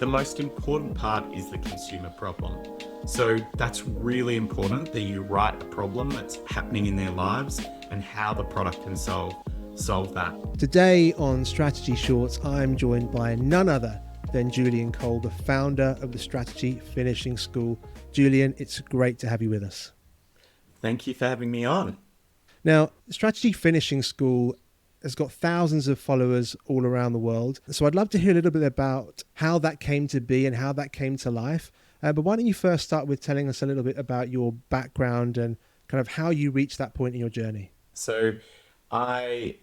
the most important part is the consumer problem. So that's really important that you write a problem that's happening in their lives and how the product can solve that. Today on Strategy Shorts, I'm joined by none other than Julian Cole, the founder of the Strategy Finishing School. Julian, it's great to have you with us. Thank you for having me on. Now, Strategy Finishing School has got thousands of followers all around the world. So I'd love to hear a little bit about how that came to be and how that came to life. But why don't you first start with telling us a little bit about your background and kind of how you reached that point in your journey? So I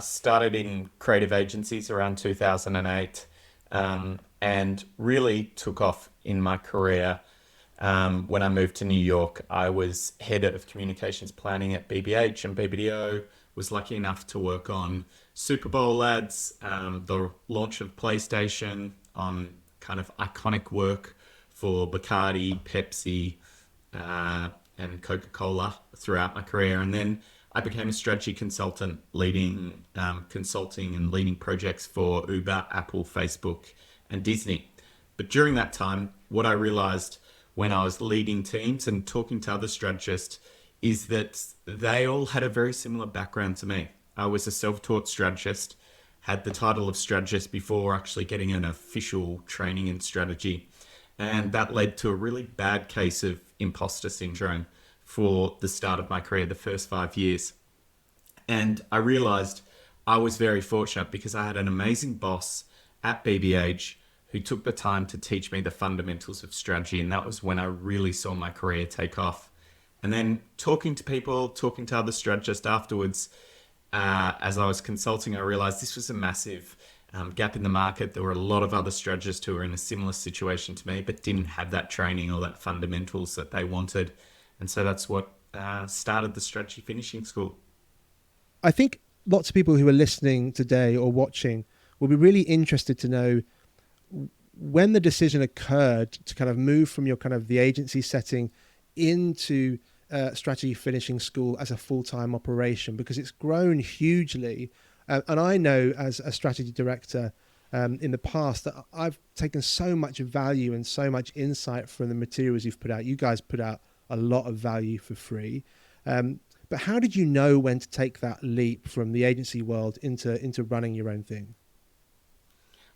started in creative agencies around 2008 and really took off in my career. When I moved to New York, I was head of communications planning at BBH and BBDO, was lucky enough to work on Super Bowl ads, the launch of PlayStation, on kind of iconic work for Bacardi, Pepsi, and Coca-Cola throughout my career. And then I became a strategy consultant, leading consulting and leading projects for Uber, Apple, Facebook, and Disney. But during that time, what I realized when I was leading teams and talking to other strategists is that they all had a very similar background to me. I was a self-taught strategist, had the title of strategist before actually getting an official training in strategy. And that led to a really bad case of imposter syndrome for the start of my career, the first 5 years. And I realized I was very fortunate because I had an amazing boss at BBH who took the time to teach me the fundamentals of strategy. And that was when I really saw my career take off. And then talking to people, talking to other strategists afterwards, as I was consulting, I realized this was a massive gap in the market. There were a lot of other strategists who were in a similar situation to me, but didn't have that training or that fundamentals that they wanted. And so that's what started the Strategy Finishing School. I think lots of people who are listening today or watching will be really interested to know when the decision occurred to kind of move from your kind of the agency setting into Strategy Finishing School as a full-time operation, because it's grown hugely. And I know as a strategy director in the past that I've taken so much value and so much insight from the materials you've put out. You guys put out a lot of value for free. But how did you know when to take that leap from the agency world into running your own thing?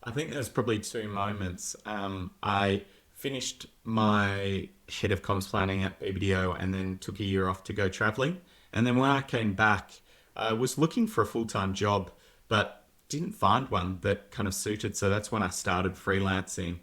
I think there's probably two moments. I finished my head of comms planning at BBDO and then took a year off to go traveling. And then when I came back, I was looking for a full-time job, but didn't find one that kind of suited. So that's when I started freelancing.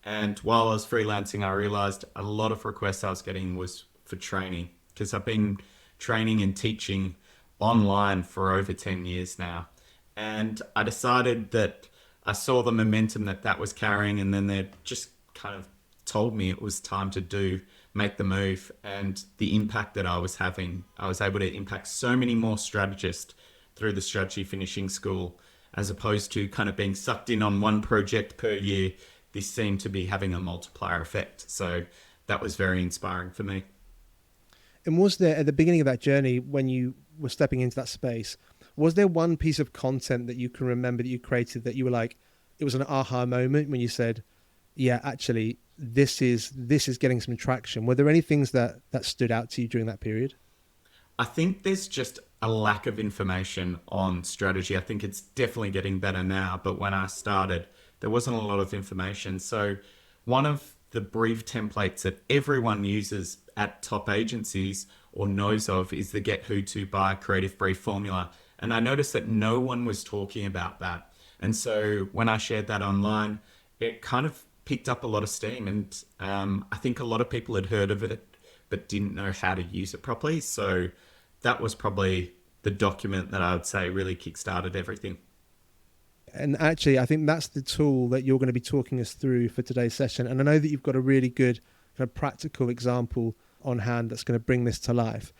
And while I was freelancing, I realized a lot of requests I was getting was for training, because I've been training and teaching online for over 10 years now. And I decided that I saw the momentum that was carrying, and then they just kind of told me it was time to make the move. And the impact that I was having, I was able to impact so many more strategists through the Strategy Finishing School, as opposed to kind of being sucked in on one project per year. This seemed to be having a multiplier effect. So that was very inspiring for me. And was there, at the beginning of that journey, when you were stepping into that space, was there one piece of content that you can remember that you created that you were like, it was an aha moment when you said, yeah, actually, this is getting some traction? Were there any things that stood out to you during that period? I think there's just a lack of information on strategy. I think it's definitely getting better now, but when I started, there wasn't a lot of information. So one of the brief templates that everyone uses at top agencies or knows of is the Get Who to Buy Creative Brief formula. And I noticed that no one was talking about that. And so when I shared that online, it kind of picked up a lot of steam. And I think a lot of people had heard of it, but didn't know how to use it properly. So that was probably the document that I would say really kickstarted everything. And actually, I think that's the tool that you're going to be talking us through for today's session. And I know that you've got a really good kind of practical example on hand that's going to bring this to life.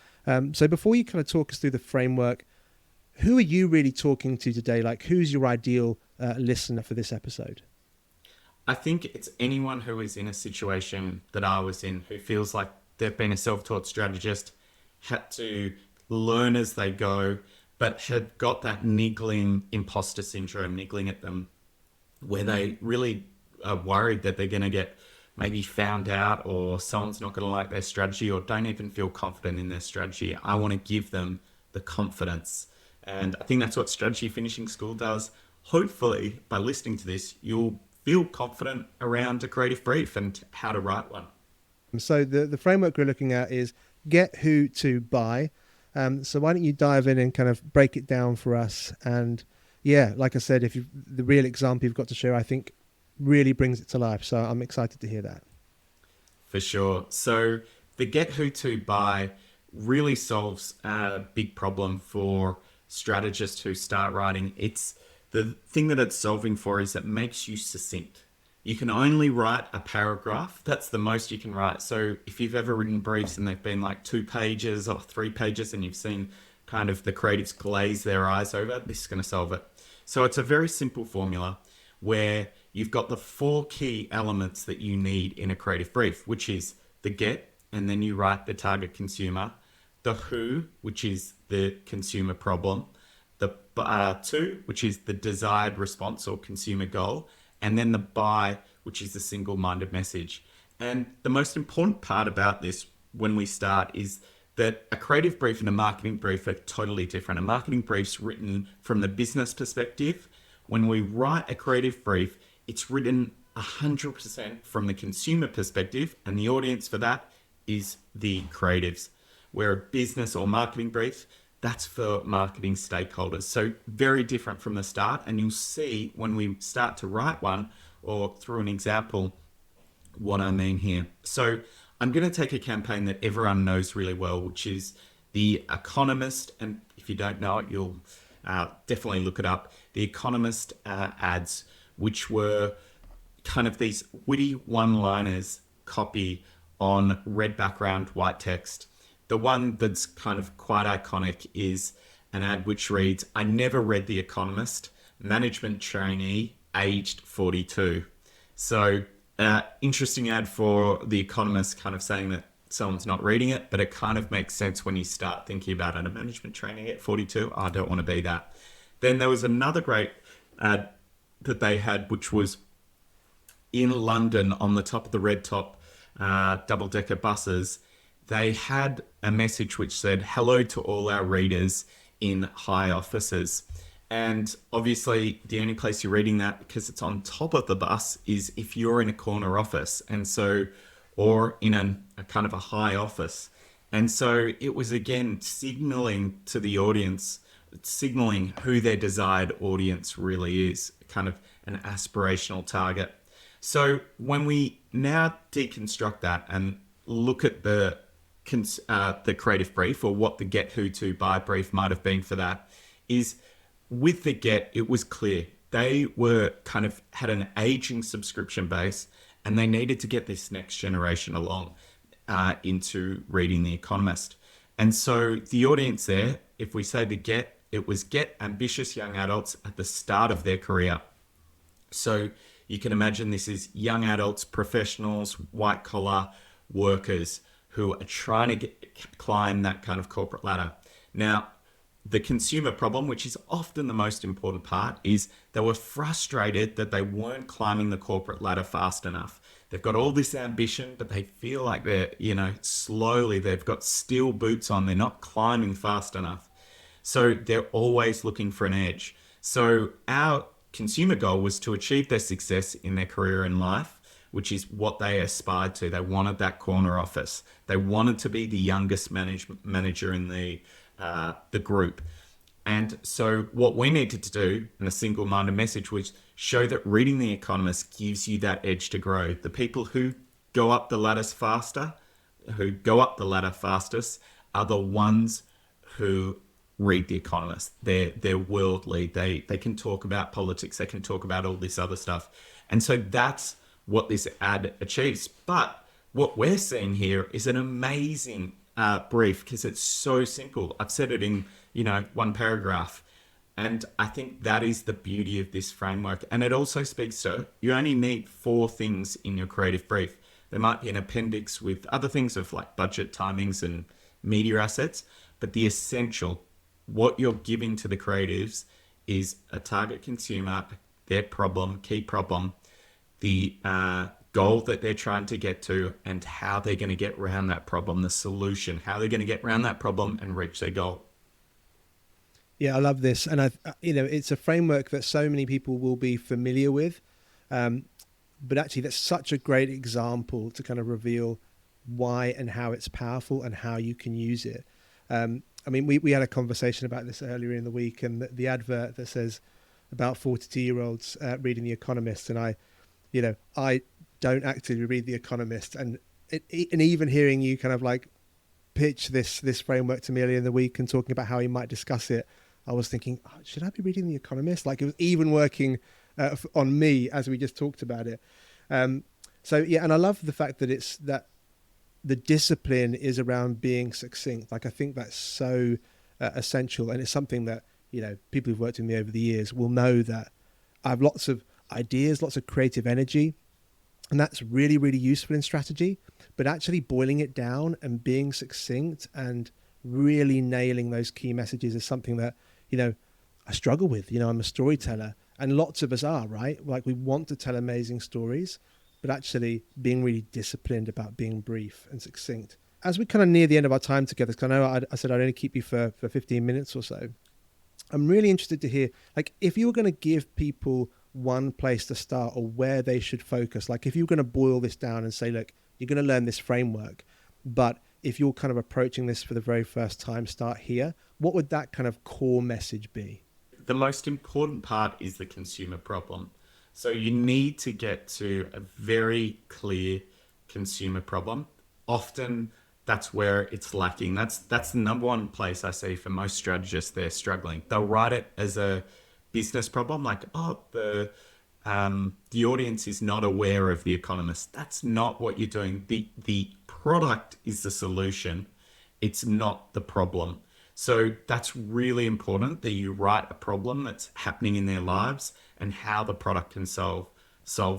So before you kind of talk us through the framework, who are you really talking to today? Like, who's your ideal listener for this episode? I think it's anyone who is in a situation that I was in, who feels like they've been a self-taught strategist, had to learn as they go, but had got that niggling imposter syndrome niggling at them, where they really are worried that they're going to get maybe found out, or someone's not going to like their strategy, or don't even feel confident in their strategy. I want to give them the confidence. And I think that's what Strategy Finishing School does. Hopefully, by listening to this, you'll feel confident around a creative brief and how to write one. So the framework we're looking at is get who to buy. So why don't you dive in and kind of break it down for us? And yeah, like I said, if you the real example you've got to share, I think really brings it to life. So I'm excited to hear that. For sure. So the get who to buy really solves a big problem for strategists who start writing. It's the thing that it's solving for is it makes you succinct. You can only write a paragraph. That's the most you can write. So if you've ever written briefs and they've been like 2 pages or 3 pages and you've seen kind of the creatives glaze their eyes over, this is going to solve it. So it's a very simple formula where you've got the 4 key elements that you need in a creative brief, which is the get, and then you write the target consumer, the who, which is the consumer problem, the to, which is the desired response or consumer goal, and then the buy, which is the single-minded message. And the most important part about this when we start is that a creative brief and a marketing brief are totally different. A marketing brief's written from the business perspective. When we write a creative brief, it's written 100% from the consumer perspective, and the audience for that is the creatives. Where a business or marketing brief, that's for marketing stakeholders. So very different from the start, and you'll see when we start to write one or through an example what I mean here. So I'm going to take a campaign that everyone knows really well, which is the Economist, and if you don't know it, you'll definitely look it up. The Economist ads, which were kind of these witty one-liners copy on red background, white text. The one that's kind of quite iconic is an ad which reads, "I never read The Economist, management trainee, aged 42." So interesting ad for The Economist, kind of saying that someone's not reading it, but it kind of makes sense when you start thinking about it. A management trainee at 42, I don't want to be that. Then there was another great ad that they had, which was in London on the top of the red top double-decker buses. They had a message which said, "Hello to all our readers in high offices." And obviously, the only place you're reading that, because it's on top of the bus, is if you're in a corner office. And so, or in a kind of a high office. And so it was again signaling to the audience, signaling who their desired audience really is, kind of an aspirational target. So when we now deconstruct that and look at the creative brief, or what the get who to buy brief might have been for that, is with the get, it was clear they were kind of had an aging subscription base, and they needed to get this next generation along into reading The Economist. And so the audience there, if we say the get, it was get ambitious young adults at the start of their career. So you can imagine this is young adults, professionals, white collar workers who are trying to climb that kind of corporate ladder. Now, the consumer problem, which is often the most important part, is they were frustrated that they weren't climbing the corporate ladder fast enough. They've got all this ambition, but they feel like they're, slowly, they've got steel boots on, they're not climbing fast enough. So they're always looking for an edge. So our consumer goal was to achieve their success in their career and life, which is what they aspired to. They wanted that corner office. They wanted to be the youngest manager in the group. And so what we needed to do in a single-minded message was show that reading The Economist gives you that edge to grow. The people who go up the ladders faster, who go up the ladder fastest, are the ones who read The Economist. They're worldly. They can talk about politics. They can talk about all this other stuff. And so that's what this ad achieves. But what we're seeing here is an amazing brief, because it's so simple. I've said it in, one paragraph. And I think that is the beauty of this framework. And it also speaks to, you only need 4 things in your creative brief. There might be an appendix with other things of like budget, timings, and media assets. But the essential, what you're giving to the creatives, is a target consumer, their problem, key problem, the goal that they're trying to get to, and how they're going to get around that problem, the solution, how they're going to get around that problem and reach their goal. Yeah, I love this, and it's a framework that so many people will be familiar with, um, but actually, that's such a great example to kind of reveal why and how it's powerful and how you can use it. I mean, we had a conversation about this earlier in the week, and the advert that says about 42-year-olds reading The Economist, and I don't actively read The Economist, and even hearing you kind of like pitch this framework to me earlier in the week and talking about how he might discuss it, I was thinking, oh, should I be reading The Economist? Like, it was even working on me as we just talked about it. So yeah, and I love the fact that it's that the discipline is around being succinct. Like, I think that's so essential, and it's something that people who've worked with me over the years will know that I have lots of ideas, lots of creative energy, and that's really, really useful in strategy. But actually boiling it down and being succinct and really nailing those key messages is something that I struggle with. I'm a storyteller, and lots of us are, right? Like, we want to tell amazing stories, but actually being really disciplined about being brief and succinct. As we kind of near the end of our time together, because I know I said I'd only keep you for 15 minutes or so, I'm really interested to hear, like, if you were going to give people one place to start or where they should focus, like if you were going to boil this down and say, look, you're going to learn this framework, but if you're kind of approaching this for the very first time, start here, what would that kind of core message be? The most important part is the consumer problem. So you need to get to a very clear consumer problem. Often that's where it's lacking. That's the number one place I see for most strategists. They're struggling. They'll write it as a business problem, like, oh, the audience is not aware of The Economist. That's not what you're doing. The product is the solution. It's not the problem. So that's really important, that you write a problem that's happening in their lives and how the product can solve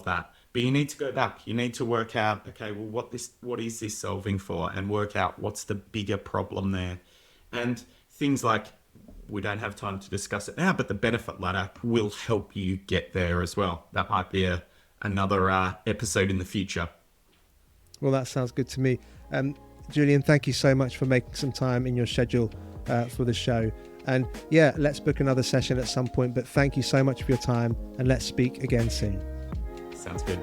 that. But you need to go back. You need to work out, okay, well, what is this solving for, and work out what's the bigger problem there. And things like, we don't have time to discuss it now, but the benefit ladder will help you get there as well. That might be another episode in the future. Well, that sounds good to me. Julian, thank you so much for making some time in your schedule for the show. And yeah, let's book another session at some point, but thank you so much for your time, and let's speak again soon. Sounds good.